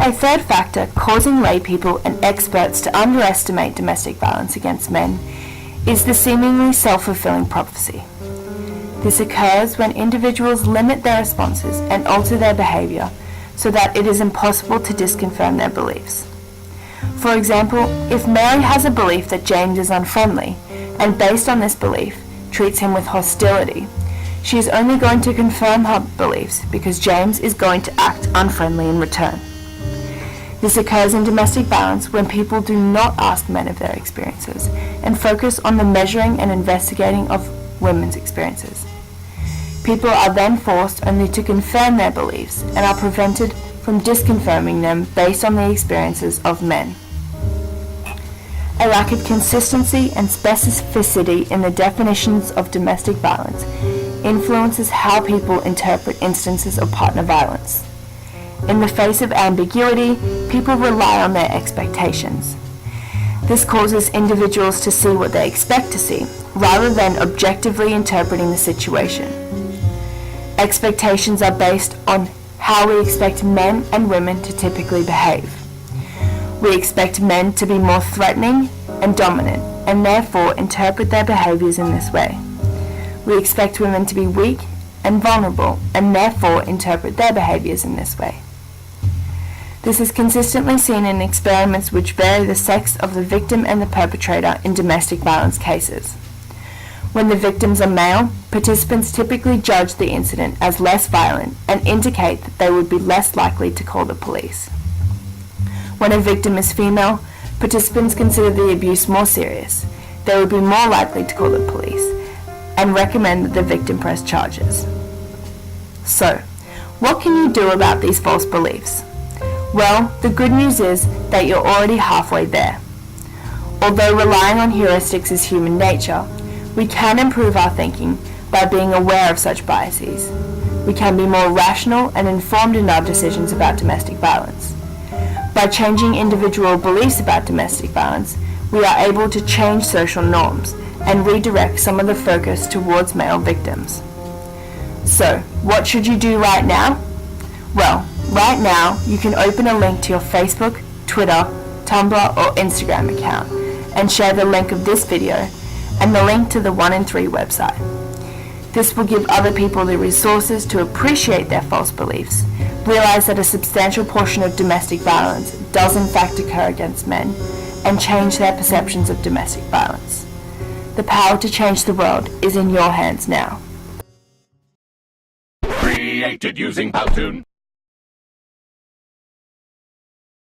A third factor causing laypeople and experts to underestimate domestic violence against men is the seemingly self-fulfilling prophecy. This occurs when individuals limit their responses and alter their behavior so that it is impossible to disconfirm their beliefs. For example, if Mary has a belief that James is unfriendly, and based on this belief, treats him with hostility, she is only going to confirm her beliefs because James is going to act unfriendly in return. This occurs in domestic violence when people do not ask men of their experiences and focus on the measuring and investigating of women's experiences. People are then forced only to confirm their beliefs and are prevented from disconfirming them based on the experiences of men. A lack of consistency and specificity in the definitions of domestic violence influences how people interpret instances of partner violence. In the face of ambiguity, people rely on their expectations. This causes individuals to see what they expect to see, rather than objectively interpreting the situation. Expectations are based on how we expect men and women to typically behave. We expect men to be more threatening and dominant, and therefore interpret their behaviors in this way. We expect women to be weak and vulnerable, and therefore interpret their behaviors in this way. This is consistently seen in experiments which vary the sex of the victim and the perpetrator in domestic violence cases. When the victims are male, participants typically judge the incident as less violent and indicate that they would be less likely to call the police. When a victim is female, participants consider the abuse more serious. They would be more likely to call the police and recommend that the victim press charges. So, what can you do about these false beliefs? Well, the good news is that you're already halfway there. Although relying on heuristics is human nature, we can improve our thinking by being aware of such biases. We can be more rational and informed in our decisions about domestic violence. By changing individual beliefs about domestic violence, we are able to change social norms and redirect some of the focus towards male victims. So, what should you do right now? Well, right now you can open a link to your Facebook, Twitter, Tumblr or Instagram account and share the link of this video and the link to the 1 in 3 website. This will give other people the resources to appreciate their false beliefs, realize that a substantial portion of domestic violence does in fact occur against men, and change their perceptions of domestic violence. The power to change the world is in your hands now. Created using Powtoon.